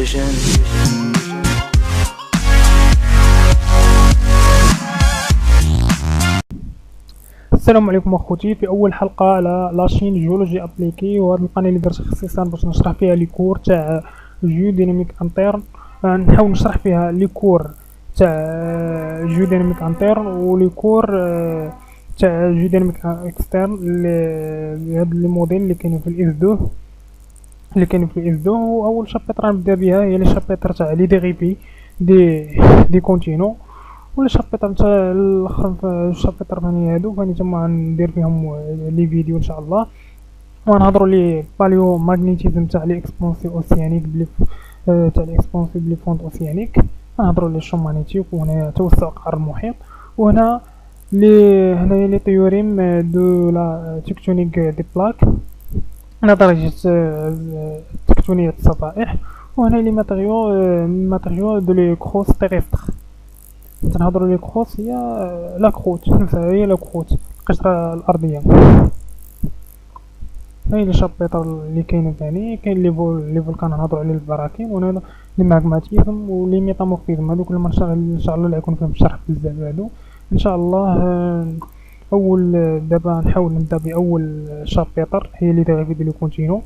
vision. السلام عليكم اخوتي. في اول حلقه على لاشين جيولوجي ابليكي، وهذه القناه اللي درت اختصاصا باش نشرح فيها لي كور تاع جيو ديناميك انترن. نحاول نشرح فيها لي كور تاع جيو ديناميك انترن ولي كور تاع جيو ديناميك اكسترن لهاد لي موديل اللي كاينين في الاس 2. واول شابتر غنبدا بها هي لي شابتر تاع لي ديريفي دي كونتينو، ولا شابتر تاع الاخر في الشابتر ثاني هادو فاني تما ندير فيهم لي فيديو ان شاء الله. وغنهضروا لي باليو ماغنيتيزم تاع لي اكسبونسيف اوسيانيك بلي تاع لي اكسبونسيف بلي فونت اوسيانيك، غنهضروا لي الشون ماغنيتيك، وهنا توسع قعر المحيط، وهنا هنايا لي تيوريم دو لا تكتونيك دي بلاك نظرية تكتونية الصفائح، وهنا لي ماتريو دو لي كروس تيريستر. تنهضروا لي كروس هي لا كروت، هي لا كروت القشرة الأرضية. هاي لي شابيتر اللي كاينين ثاني، كاين لي فولكان نهضروا على البراكين، وهنا لي ماغماتيزم ولي ميتامورفيزم. هادو كل ما ان شاء الله يكون فيهم الشرح بزاف هادو ان شاء الله. دابا نحاول نبدا باول شابيتر هي لي ديريفي دو لو كونتينو.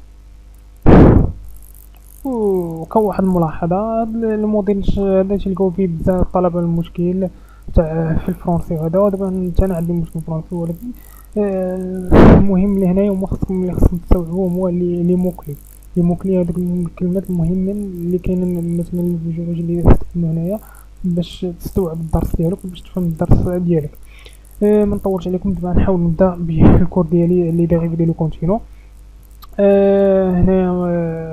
وكواحد الملاحظه، هاد الموديل هذا تلقاو فيه بزاف الطلبه المشكل تاع في الفرنسي هذا، ودابا انا عندي مشكل فرنسي، ولكن المهم اللي هنايا هما اللي خصكم تستوعبوهم هو لي موكلي هذوك الكلمات المهمه اللي كاينين مثلا الفيديوهات اللي درتهم هنايا باش تستوعب الدرس ديالك وباش تفهم الدرس ديالك. ما نطولش عليكم، دابا نحاول نبدا بالكور ديالي اللي ديريفي ديال لو كونتينو. هنايا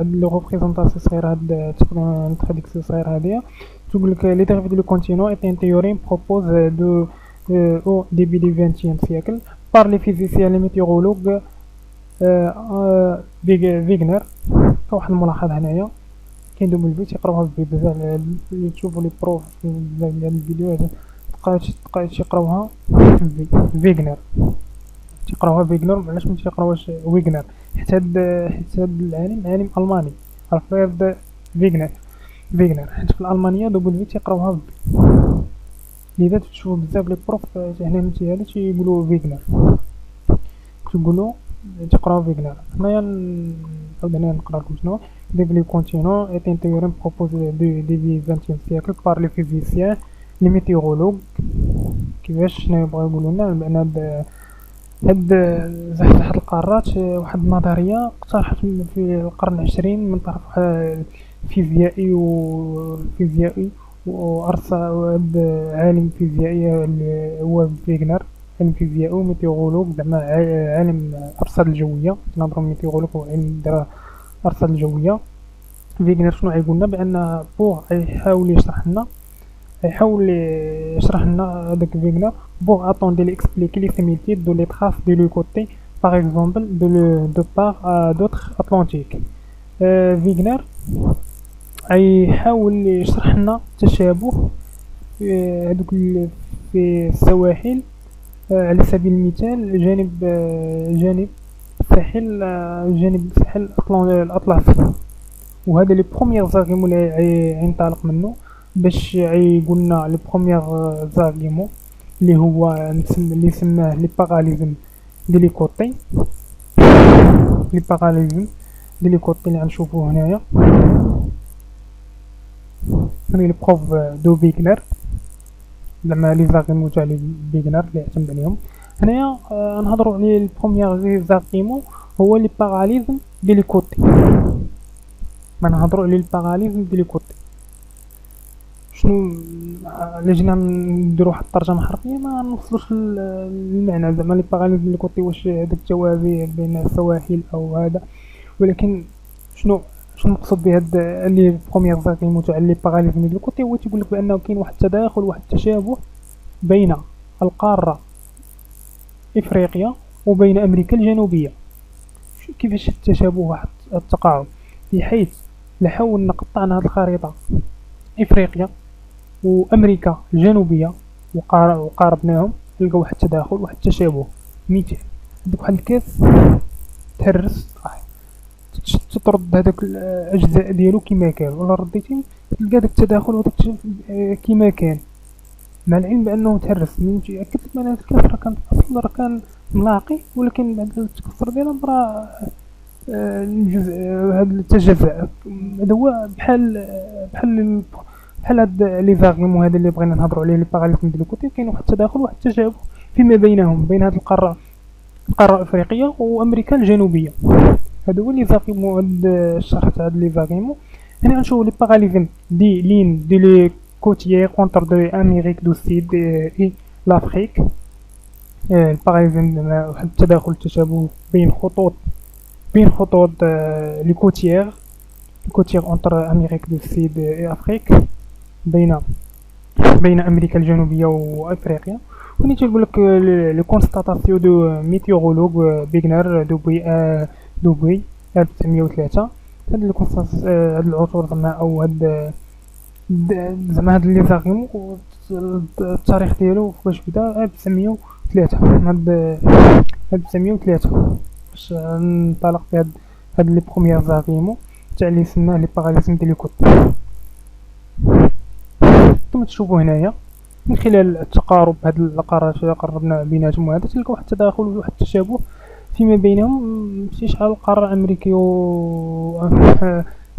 هاد لو ريبريزونطاسيون صغيره، هاد تقدر التراديكسيون صغيره هادية تقول لك لي ديريفي دو لو كونتينو ايت ان تيوريم بروبوز دو او ديبي دو 20 سيكل par les physiciens les météorologues فيغنر. واحد الملاحظه هنايا كاين دوبل تيقراوها بزاف اللي تشوفوا لي بروف بزاف ديال الفيديوهات تبقاو تيقراوها فيغنر، تيقراوها فيغنر. علاش ما تيقراوهاش ويغنر؟ حيت هاد العالم عالم الماني، الفريد فيغنر. حيت في الالمانيه دوبل تيقراوها لذا تشوفوا بزاف لي بروف هنا هادو تيقولوا فيغنر، تقراو فيغنر. هنايا نعاود هنا نقرا لكم شنو ديف لي كونتينو ايت ان تيوريم بروبوز دي 20 سيكل بار لي فيزيسيان لي ميتيورولوج. كيفاش شنو يبغيو يقولوا لنا؟ بان هاد زحزحة القارات واحد النظريه اقترحت في القرن العشرين من طرف فيزيائي وارسل هاد عالم فيزيائي اللي هو فيغنر، علم فيزيائي وميتيورولوج، زعما عالم الارصاد الجويه. نهضروا ميتيورولوج هو علم دار الارصاد الجويه. فيغنر شنو غيقولنا؟ بان بوغ يحاول يشرح لنا هذاك فيغنر بوغ اتوندي لي اكسبليكي لي سيميلتيد دو لي تراس دو لو كوتي باغ اكزومبل دو بار دوطخ اتلانتيك. فيغنر يحاول يشرح لنا التشابه هذوك في السواحل، على سبيل المثال جانب الساحل الأطلسي. وهذا لي بروميير زارغيمون اللي ينطلق منه باش يقولنا لي بروميير زارغيمون اللي سماه لي باراليزم دي لي كوتي. لي باراليزم دي لي كوتي اللي غنشوفوه هنايا هني البروف دو فيغنر، زعما لي زارغيمون تاع لي فيغنر اللي اعتمد عليهم. هنايا نهضروا على البروميير زارغيمون هو لي باراليزم دي لي كوتي. ما نهضروا على الباراليزم دي لي كوتي شنو. الا جينا نديرو واحد الترجمه حرفيه ما نوصلوش للمعنى، زعما لي باراليزم دي لي كوتي واش هذاك التوازي بين السواحل او هذا، ولكن شنو المقصود بهاد اللي بروميير زارغيمون تاع لي باراليزم ديال الكوتي؟ هو تيقول لك بانه كاين واحد التداخل، واحد التشابه بين القاره افريقيا وبين امريكا الجنوبيه. كيفاش التشابه واحد التقاعد؟ بحيث لحاولنا قطعنا هاد الخريطه افريقيا وامريكا الجنوبيه وقاربناهم، لقاو واحد التداخل، واحد التشابه. مثال عندك واحد الكاس تهرس ترد هذاك الاجزاء ديالو كما كان، ولا رديتي تلقى داك التداخل وداك كما كان، مع العلم بانه تهرس. من تاكدت من هذا الكاس راه كان اصلا راه كان ملاقي، ولكن بعد التكسر ديالو راه الجزء هذا التجزأ. هذا هو بحال هاد لي زارغيمون هذا اللي بغينا نهضروا عليه، لي باراليزم ديال الكوتي. كاين واحد التداخل، واحد التشابه فيما بينهم، بين هاد القاره الافريقيه وامريكا الجنوبيه. هادو هو لي زارغيمون، هاد الشرح تاع هاد لي زارغيمون. هنا غنشوفو لي باراليزم دي لين دي لي كوتيير اونتر دو امريك دو سيد اي لافريك. الباراليزم واحد التداخل، التشابه بين خطوط لي كوتيير اونتر امريك دو سيد اي افريك، بين امريكا الجنوبيه وافريقيا. وني تيقول لك لي كونستاتاسيون دو ميتيورولوج بيغنر دوبوي 1903. هاد هاد العطور زعما، او هاد زعما هاد لي زارغيمون التاريخ ديالو فاش بدا 1903. هاد 1903 باش ننطلق في هاد لي بروميير زارغيمون تاع اللي سماه لي باراليزم ديال الكوت. كما تشوفوا هنايا من خلال التقارب هاد القارات قربنا بيناتهم، وهذا تلقى واحد التداخل وواحد التشابه فيما بينهم. ماشي شحال القاره الامريكيه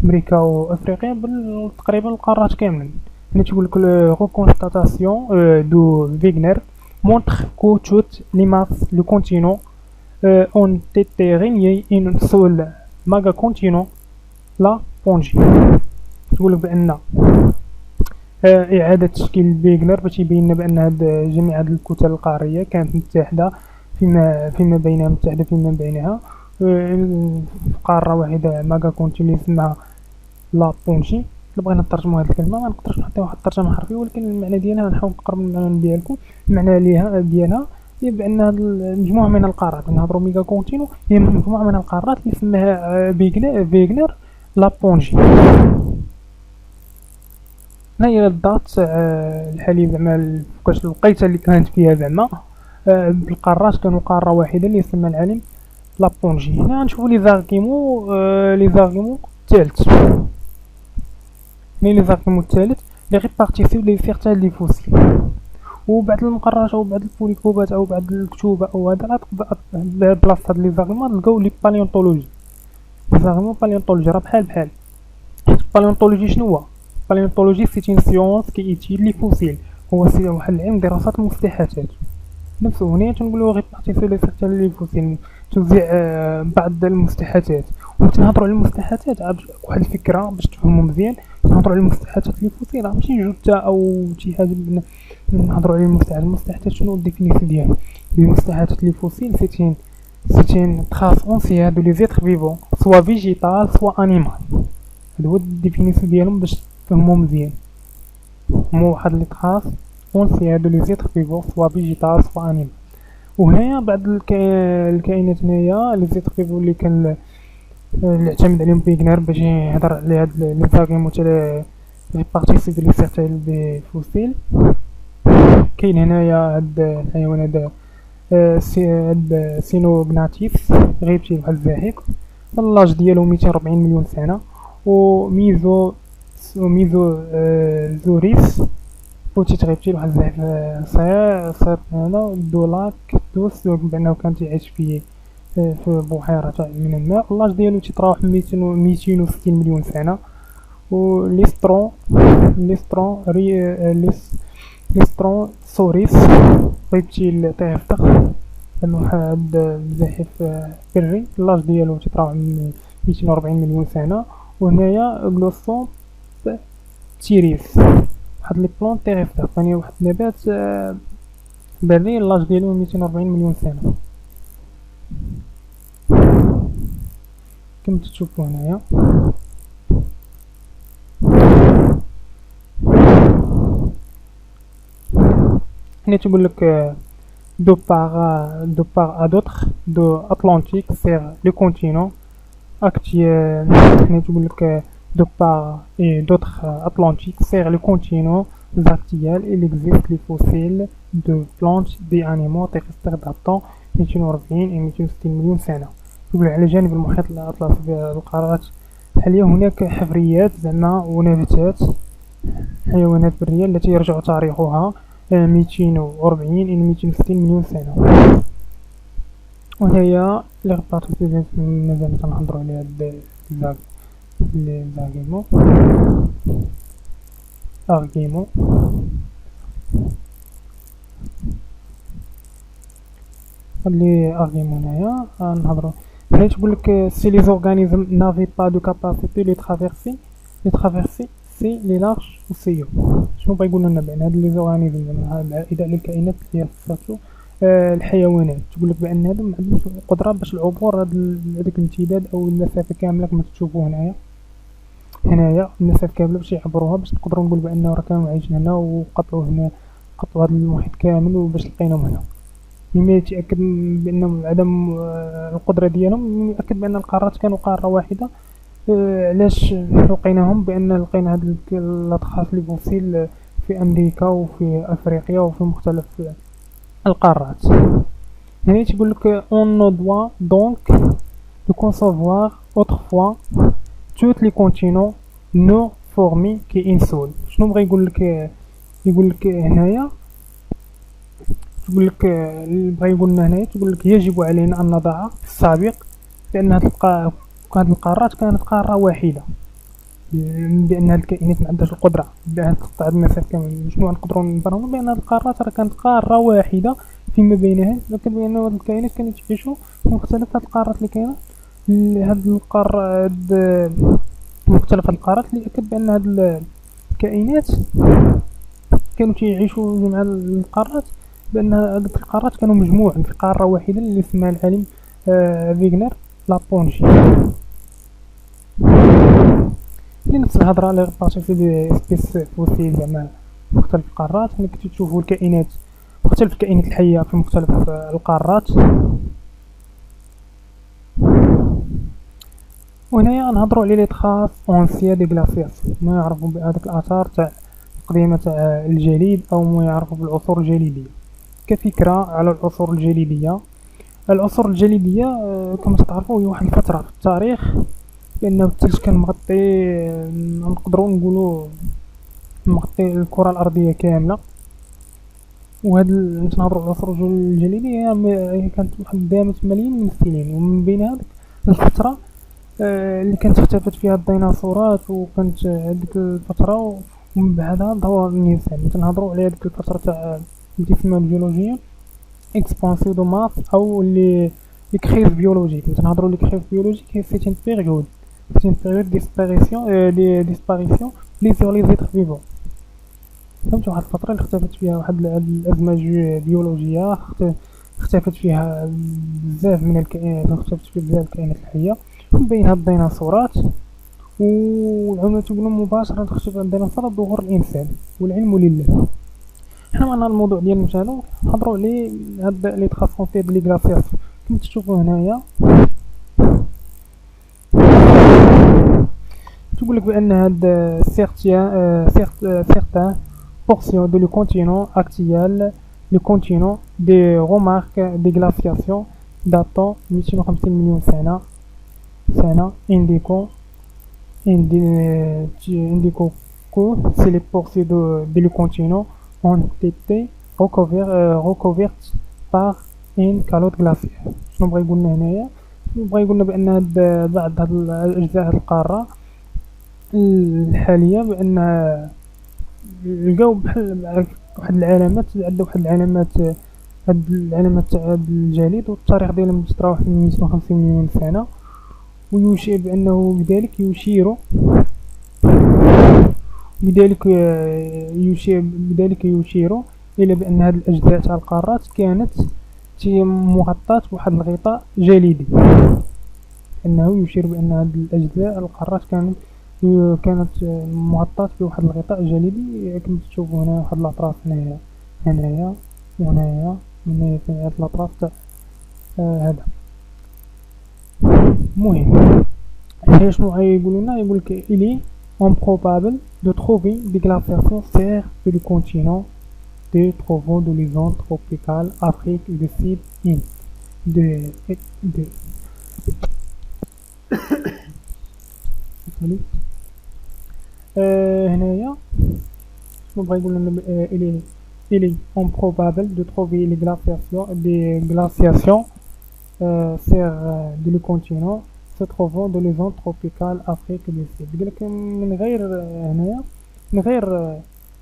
امريكا وافريقيا، بل تقريبا القارات كاملين. هنا تيقول لك لو كونستاتاسيون دو فيغنر مونطخ كو توت لي ماس لو كونتينون اون تيتي رينيي ان سول ماغا كونتينون لا بونجي. تقول لك بان إعادة تشكيل بيغنر باش يبين لنا بأن جميع هاد الكتل القارية كانت متحدة فيما بينها، متحدة فيما بينها قارة واحدة ماغا كونتيني اسمها لا بونجي. إلا بغينا نترجمو هاد الكلمة ما نقدرش نحطيو واحد الترجمة حرفية، ولكن المعنى ديالها غنحاول نقرب من المعنى ديالكم. المعنى ديالها هي بأن هاد المجموعة من القارات، نهضرو ميغا كونتينو، هي مجموعة من القارات اللي سماها بيغنر لا بونجي. هنايا الدات الحالي زعما فوقاش الوقيته اللي كانت فيها زعما بالقارات كانوا قاره واحده اللي يسمى العالم لابونجي. هنا غنشوفوا لي زارغيمون الثالث. لي زارغيمون الثالث لي ريبارتيسيون لي سيغتان لي فوسيل. وبعد المقررات او بعد البوليكوبات او بعد الكتوبه او هذا بلاصه هاد لي زارغيمون نلقاو لي باليونطولوجي. لي زارغيمون باليونطولوجي راه بحال باليونطولوجي شنو هو؟ الباليونطولوجي سي اون سيونس كي ايتيد لي فوسيل، هو واحد العلم دراسات المستحاثات نفسه. هنا تنقولوا ريبارتيسيون لي سيغتان لي فوسيل، توزيع بعض المستحاثات. وتنهضروا على المستحاثات واحد الفكره باش تفهموا مزيان. نهضروا على المستحاثات لي فوسيل راه ماشي جثه او شي حاجه. نهضروا على المستحاثات شنو الديفينيسيون ديالها؟ المستحاثات لي فوسيل c'est une trace ancienne de les êtres vivants soit végétal soit animal. هذا هو الديفينيسيون ديالهم باش تفهموا مزيان. هما واحد لي تراس اونسيان دو لي زيتر فيفون سوا فيجيتال سوا انيمال. وهنايا بعض الكائنات هنايا لي زيتر فيفون اللي كان اللي اعتمد عليهم بيغنر باش يهضر على هاد لي زارغيمون تاع لي بارتيسيب لي سيغتان دي فوسيل. كاين هنايا هاد الحيوان هذا هاد سينوغناتيفس غيبتي بحال الزاحف، اللاج ديالو 240 مليون سنه. وميزو زوريس بوتيت غيبتي بحال الزاحف صغير هنا دولاك دوس بانه كان تيعيش في بحيره من الماء. اللاج ديالو تيتراوح 260 مليون سنه. و ليسترون سوريس غيبتي لطيفتق لانه واحد الزاحف بري. اللاج ديالو تيتراوح من 240 مليون سنه. وهنايا غلوسون تيريس واحد لي بلون تيريفتق، يعني واحد النبات بري. اللاج ديالو 240 مليون سنه كما تشوفوا هنايا. هنا تقول لك دو بار ا دوتر دو اتلانتيك سير لو كونتينون actuel. هنا تقول لك de part et d'autres Atlantiques vers le continent actuel. Il existe les fossiles de plantes des animaux terrestres datant 240 et 260 مليون سنة. تقول على جانب المحيط الأطلسي في القارات الحالية هناك حفريات زعما ونباتات حيوانات برية التي يرجع تاريخها 240 إلى 260 مليون سنة. وهنايا لي غباطو مازال تنهضرو على هاد لي زاغيمو أرغيمو. هاد لي أرغيمو هنايا نهضرو هنا تقولك سي لي زورغانيزم نافي با دو كاباسيتي لي ترافيرسي سي لي لارش و سيو. شنو بغا يقولنا بان هاد لي زورغانيزم زعما العائلة على الكائنات اللي صفاتو الحيوانات تقولك بان هادو معندهمش القدرة باش العبور هداك الامتداد او المسافة كاملة كما تشوفو هنايا المسافة كاملة باش يعبروها باش نقدروا نقول بانه راه كانوا عايشين هنا وقطعوا هنا قطعوا هذا المحيط كامل وباش لقيناهم هنا. مما يتأكد بأن عدم القدرة ديالهم يؤكد بأن القارات كانوا قارة واحدة. علاش لقيناهم؟ بأن لقينا هاد الأطراف لي فوسيل في أمريكا وفي أفريقيا وفي مختلف القارات. هنا تقولك on ne doit donc de concevoir autrefois tous les continents non formés qu'un seul. شنو بغا يقولك هنايا؟ تقولك بغا يقولنا هنايا تقولك يجب علينا أن نضع في السابق بأن هاد القارات كانت قارة واحدة، بأن هاد الكائنات معندهاش القدرة بأن تقطع المسافة كاملة. شنو غنقدرو نبرهنو؟ بأن هاد القارات راه كانت قارة واحدة فيما بينها، لكن بأن هاد الكائنات كانت تعيشو في مختلف هاد القارات اللي كاينة. هاد القارة مختلف هاد القارات اللي يأكد بأن هاد الكائنات كانوا تيعيشو جميع القارات، بأن هادوك القارات كانوا مجموع في قارة واحدة اللي سماها العالم فيغنر لابونجي. نفس الهضرة اللي غطاتو في دي سبيس فوسيل زعما مختلف القارات. هنا كنتو تشوفو الكائنات مختلف الكائنات الحية في مختلف القارات. وهنايا نهضرو على لي تراس اونسيان دي غلاسياسيون، ما يعرفو بهاداك الآثار تاع القديمة تاع الجليد أو ما يعرفو بالعصور الجليدية. كفكرة على العصور الجليدية، العصور الجليدية كما تعرفوا هي واحد الفترة في التاريخ بأنه الثلج كان مغطي، نقدروا نقولوا مغطي الكرة الأرضية كاملة. وهاد نهضروا على العصور الجليدية هي كانت واحد دامت ملايين من السنين، ومن بين هذيك الفترة اللي كانت اختفت فيها الديناصورات، وكانت هذيك الفترة ومن بعدها ظهور الإنسان. تنهضروا على هذيك الفترة تاع اللي تسمى الجيولوجيا اكسبانسيون دو ماس او لي كريز بيولوجيك. تنهضروا لي كريز بيولوجيك هي سيت ان بيريود ديسباريسيون لي سور لي زيتر فيفون. فهمت؟ واحد الفترة اللي اختفت فيها واحد الأزمة بيولوجية، اختفت فيها بزاف من الكائنات، اختفت فيها بزاف الكائنات الحية من بينها الديناصورات. والعلماء تقولوا مباشرة تختفي الديناصورات ظهور الإنسان، والعلم لله. حنا معنا الموضوع ديالنا هذا نهضروا عليه هاد لي ترانسفونتي ديال لي غلاسياسيون كما تشوفوا هنايا. تقولك بأن هاد certains portions de le continent actuel, le continent des remarques des glaciations datant 250 مليون سنة indiquant que c'est les portions de le continent ont été recouvertes par une calotte glaciaire. شنو بغا يقولنا هنايا؟ بغا يقولنا بأن بعض هاد الأجزاء هاد القارة الحالية بأن لقاو بحال واحد العلامات، عندها واحد العلامات، هاد العلامات تاع هاد الجليد والتاريخ ديالهم متراوح من 250 مليون سنة. ويشير بأنه بذلك يشير إلى بأن هاد الأجزاء تاع القارات كانت مغطاة بواحد الغطاء جليدي. أنه يشير بأن هاد الأجزاء القارات كانت مغطاة بواحد الغطاء جليدي كما تشوفوا هنا. واحد الأطراف هنايا وهنايا في هاد الأطراف تاع هذا. المهم هنا شنو غيقولوا لنا؟ يقولك إلي improbable de trouver des glaciations sur le continent des trouvant de l'Iran tropicale, Afrique du Sud, Inde. سمحلي. هنايا شنو بغا يقول لنا؟ il est improbable de trouver les glaciations sur le continent se trouvant dans les zones tropicales Afrique du Sud. قالك من غير هنايا من غير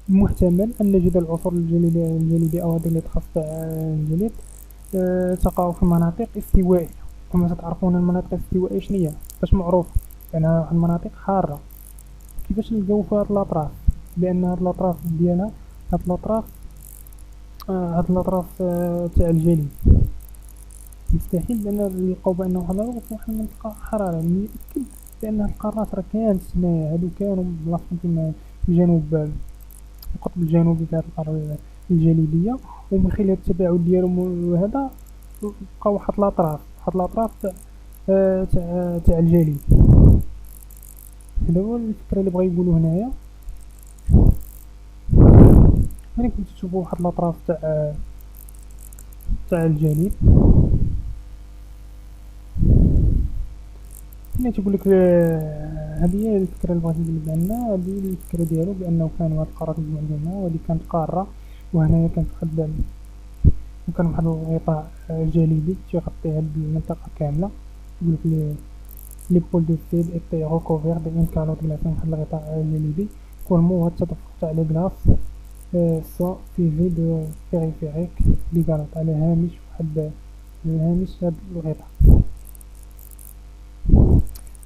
محتمل أن نجد العصور الجليدية أو هذه اللي تخص الجليد تقع في مناطق استوائية. كما تعرفون المناطق الاستوائية شنية باش معروفة لأنها واحد المناطق حارة. كيفاش نلقاو في هاد الأطراف؟ لأن هاد الأطراف ديالها هاد الأطراف تاع الجليد مستحيل بأن نلقاو بأنه حضروا في واحد المنطقة حرارة. متأكد بأن القارات راه كانت هنايا، هادو كانوا بلاصتهم في الجنوب القطب الجنوبي تاع الأرض الجليدية، ومن خلال التباعد ديالهم وهذا بقاو واحد الأطراف تاع الجليد. هذا هو الفكرة اللي بغا يقولو هنايا. هنا كنتو تشوفو واحد الأطراف تاع الجليد. هنا تيقولك هذه هي الفكرة اللي بغات يقولك عندنا، هذه الفكرة ديالو بأنه كانوا هاد القارات مجموعين وهادي كانت قارة، وهنايا كانت وكان واحد الغطاء جليدي تيغطي هاد المنطقة كاملة. يقولك لي بول دو سيد ايتي ريكوفير بين كالوت غلاسيون، واحد الغطاء جليدي كولمو هاد التدفق تاع لي غلاس سو سيفي دو بيريفيريك لي كالوت على هامش هاد الغطاء.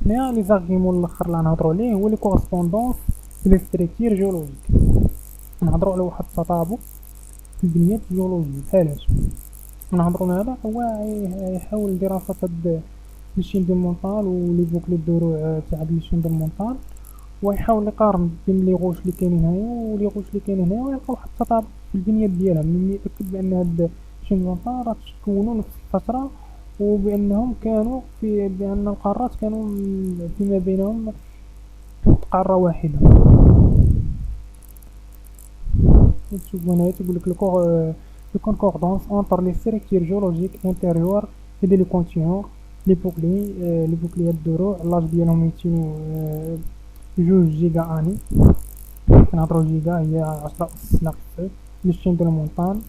هنايا لي زارغيمون الاخر اللي غنهضرو عليه هو لي كورسبوندونس لي ستركتير جيولوجيك. نهضرو على واحد التطابق في البنيات الجيولوجية. علاش نهضرو على هذا؟ هو يحاول دراسة هاد ليشين دو مونطال ولي بوكلي الدروع تاع هاد ليشين دو مونطال، ويحاول يقارن بين لي غوش اللي كاينين هنايا ولي غوش اللي كاينين هنايا، ويلقى واحد التطابق في البنيات ديالها. من يتأكد بأن هاد ليشين دو مونطال راه تكونوا نفس الفترة، وبأنهم كانوا بأن القارات كانوا فيما بينهم قارة واحدة. تشوفو هنايا تيقولك le concordance entre les structures géologiques intérieures et les continents. لي بوكلي هاد الدروع لاج ديالهم 202 جيجا اني، كنهضرو جيجا هي 10 أس ناقص 9. لي شين دو المونطان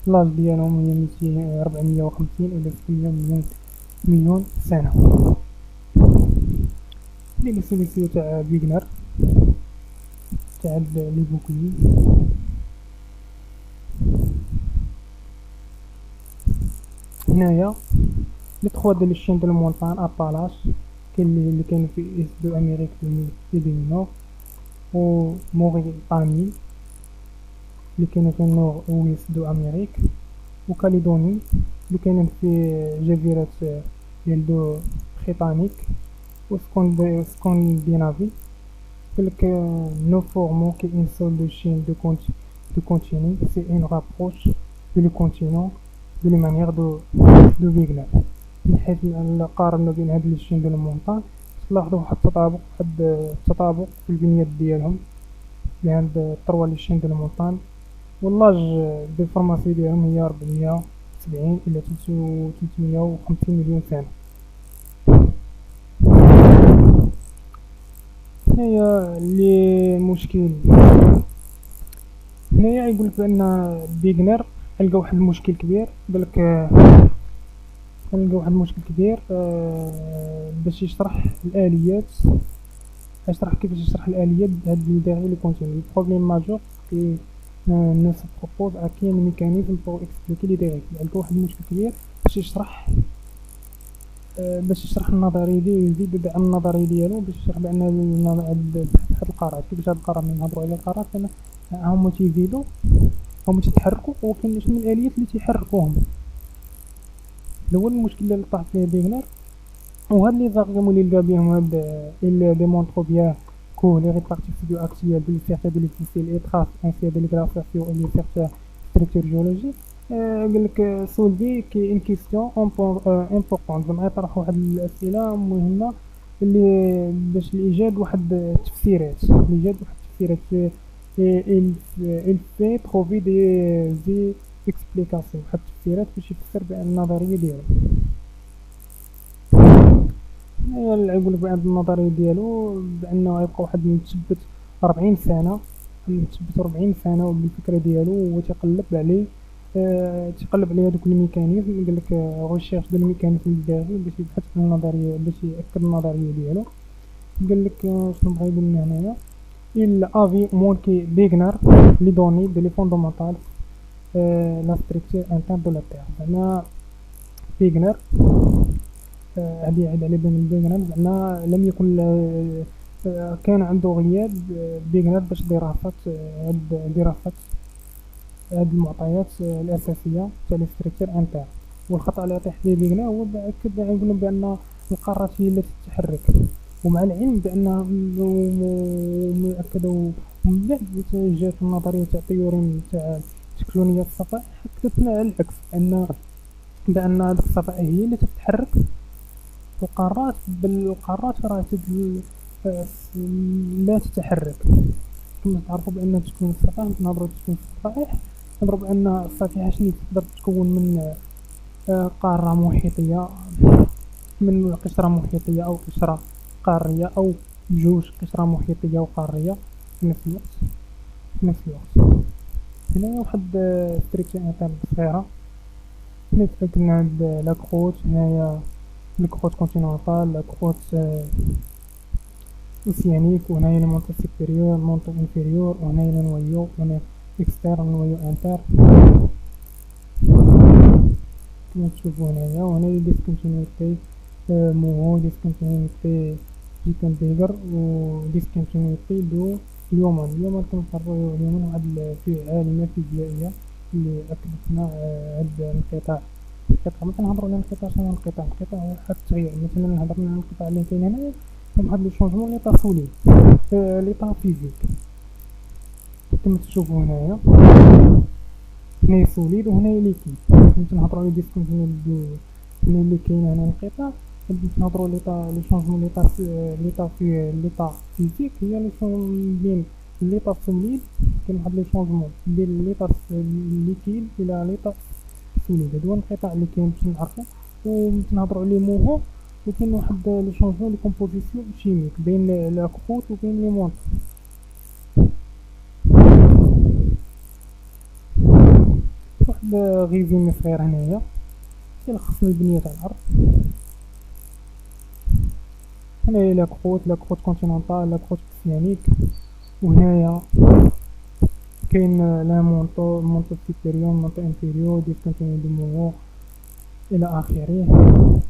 لاج ديالهم هي 450 إلى 600 مليون سنة. لي سوليسيو تاع بيغنر تاع لي بوكلي. هنايا لي تخوا ديال الشين دو المونطان ابالاش كاين اللي كاين في إيست دو أمريك دو نور، و موريتاني اللي كاينه في النور ويست دو أمريك، وكاليدوني اللي كاينين في جزيرة ديال دو بريطانيك، وسكاندينافي. قالك نو فورمون كي اون سول دو شين دو كونتيني سي اون رابروش دو لي كونتينون دو لي مانيير دو فيغنر. من حيث القارن بين هاد لي شين دو المونطان تلاحظوا واحد التطابق في البنيات ديالهم لهاد الطروا لي شين دو المونطان، واللاج دي فورماسيون ديالهم هي 470 إلى 350 مليون سنة. هنايا لي مشكل، هنايا يقولك بأن بيغنر لقى واحد المشكل كبير. قالك لقى واحد المشكل كبير باش يشرح الآليات، كيفاش يشرح الآليات هاد لي ديغي لي كونتيني. البروبليم ماجور كي ne se propose à quel mécanisme pour expliquer les dérives. لقى واحد المشكل كبير باش يشرح النظرية ديالو، يزيد يدعم النظرية ديالو باش يشرح بأن هاد القارات كيفاش هاد القارات من نهضرو على القارات هما تيزيدو هما تيتحركو، وكاين شنو الآليات اللي تيحركوهم. هذا هو المشكل اللي طاح فيه بيغنر. وهاد لي زارغيمون اللي لقى بهم هاد il démontre bien que les répartitions actuelles de certains de les fossiles et traces anciennes de les glaciations et certaines structures géologiques. قالك سولفي كي ان كيستيون امبورطون، زعما يطرح واحد الأسئلة مهمة اللي باش لإيجاد واحد التفسيرات il fait trouver des explications، واحد التفسيرات باش يفسر بأن النظرية ديالو. يقول لك بأن النظرية ديالو بأنه غيبقى واحد متثبت 40 سنة، متثبت 40 سنة وبالفكرة ديالو هو تيقلب عليه، تيقلب عليه هادوك الميكانيزم. قال لك غيشيرش دو الميكانيزم الداخلي باش يبحث في النظرية، باش يأكد النظرية ديالو. قال لك شنو بغا يقول لنا هنايا: il avait manqué Wegener les données de les fondamentales la structure interne de la Terre. زعما Wegener هادي يعيد على Wegener زعما لم يكن كان عنده غياب Wegener باش دراسة هاد المعطيات الأساسية تاع لي ستركتور انتر. والخطأ اللي يطيح فيه Wegener هو أكد يقولون بأن القارات هي التي تتحرك، ومع العلم بأنها مؤكدة. ومن بعد جات النظرية تاع تيورين تاع تكتونية الصفائح أكدت على العكس، بأن هذه الصفائح هي اللي تتحرك القارات، بل القارات راه لا تتحرك. كما تعرفوا بأن تكون الصفائح، نهضروا تكون الصفائح، نضرب بأن الصفيحة شنو تقدر تتكون من قارة محيطية، من قشرة محيطية أو قشرة قارية، أو جوج قشرة محيطية وقارية في نفس الوقت. هنايا واحد ستريكشن انترن صغيرة. هنا تفكرنا هاد لاكروت، هنايا الكروت كونتينونتال، لاكروت اوسيانيك، وهنايا المونطو سوبيريور، المونطو انفيريور، وهنايا النويو، وهنا اكسترن، نويو انتر كما تشوفوا هنايا. وهنايا ديسكونتينيتي موهو، ديسكونتينيتي جيتنبيغر، و ديسكونتينيتي دو اليومن. كما تعرفوا اليومن واحد عالمة فيزيائية اللي أكدت لنا هاد الانقطاع. مثلا نهضروا على الانقطاع، شنو هو الانقطاع؟ الانقطاع هو واحد التغيير. مثلا هضرنا على الانقطاع اللي كاين هنايا كاين واحد لو شونجمون ليطا سوليد، ليطا فيزيك كما تشوفوا هنايا. هنايا سوليد وهنايا ليكيد. نهضروا على ديسكونتينيتي هنا اللي كاين هنا انقطاع. نهضروا لو شونجمون ليطا فيزيك هي لو شونجمون بين ليطا سوليد. كاين واحد لو شونجمون بين ليطا ليكيد الى ليطا سوليد. هادو الانقطاع اللي كاين باش نعرفو. ونهضروا عليه موهو. وكاين واحد لو شونجمون لي كومبوزيسيون شيميك بين لا كروت وبين لي مونط. واحد غيزيمي صغير هنايا يلخص البنية تاع الأرض. هنايا لا كروت كونتينونتال، لا كروت اوسيانيك، وهنايا كاين لا مونطو سوبيريور، مونطو انفيريور، ديسكونتينيو دو موفو الى اخره.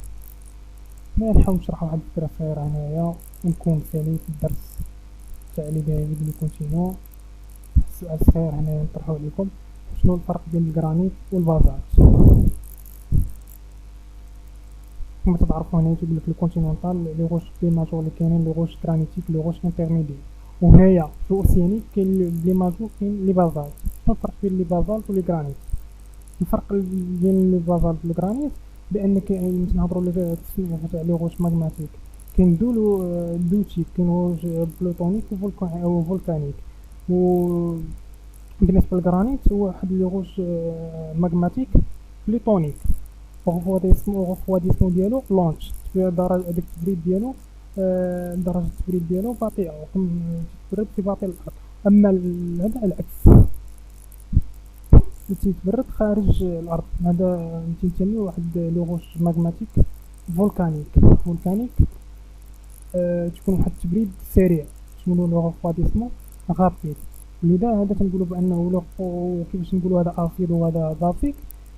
نحاول نشرح واحد الفكرة صغيرة هنايا ونكون سالي في الدرس تاع لي دايفيد لو كونتينيو. السؤال صغير هنايا نطرحو عليكم: شنو الفرق بين الجرانيت والبازالت؟ كما تعرفوا هنا يقول لك الكونتينونتال لي غوش بلي ماجور اللي كاينين، لي غوش جرانيتيك، لي غوش انترميديير. وهنايا في الاوسيانيك كاين بلي ماجور، كاين لي بازالت. شنو الفرق بين لي بازالت ولي جرانيت؟ الفرق بين لي بازالت و الجرانيت بان كاين نهضروا على التسميه تاع لي غوش ماغماتيك. كاين دو تيب، كاين غوش بلوتونيك و فولكانيك. و بالنسبه للجرانيت هو واحد لي غوش ماغماتيك بلوتونيك. الرفواديسمو ديالو لونش، درجة داك التبريد ديالو درجة التبريد ديالو بطيئة، تيتبرد في باطن الأرض. أما هذا على العكس، تيتبرد خارج الأرض. هذا تيسميه واحد لو غوش ماغماتيك فولكانيك. تكون واحد التبريد سريع، تسمونو لو رفواديسمو غابيد. لذا هذا تنقولو بأنه كيفاش نقولو هذا أسيد وهذا باسيك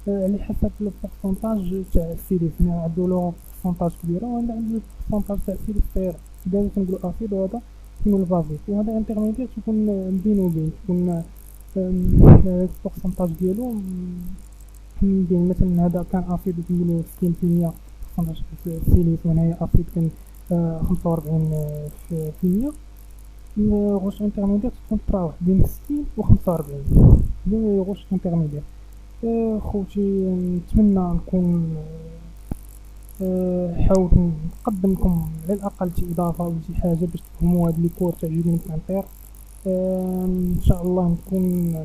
على حسب البورسونتاج تاع السيليس. هنا عندو لو بورسونتاج كبيرة وهذا عنده بورسونتاج تاع السيليس صغيرة. لذا تنقولو أسيد وهذا تكون البازيك. وهذا انترميديير تكون بين وبين، تكون البورسونتاج ديالو بين. مثلا هذا كان أسيد تنقولو 60% بورسونتاج السيليس، وهنايا أسيد كان 45%. الغوش انترميديير تكون تراوح بين 60 و 45. هذا غوش انترميديير. خوتي نتمنى نكون حاولت نقدم لكم على الاقل شي اضافه ولا شي حاجه باش تفهموا هاد لي كور تاع جيبين كانتير. ان شاء الله نكون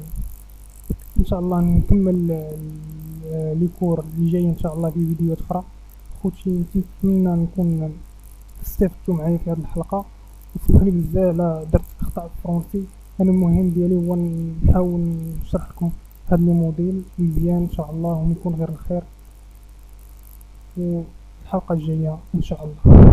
ان شاء الله نكمل لي كور اللي جاي ان شاء الله في فيديوهات اخرى. خوتي نتمنى نكون استفدتوا معايا في هذه الحلقه. وسمحوا لي بزاف لا درت اخطاء فرونسي. انا المهم ديالي هو نحاول نشرح لكم هذا لي موديل مزيان ان شاء الله، ويكون غير الخير. والحلقه الجايه ان شاء الله.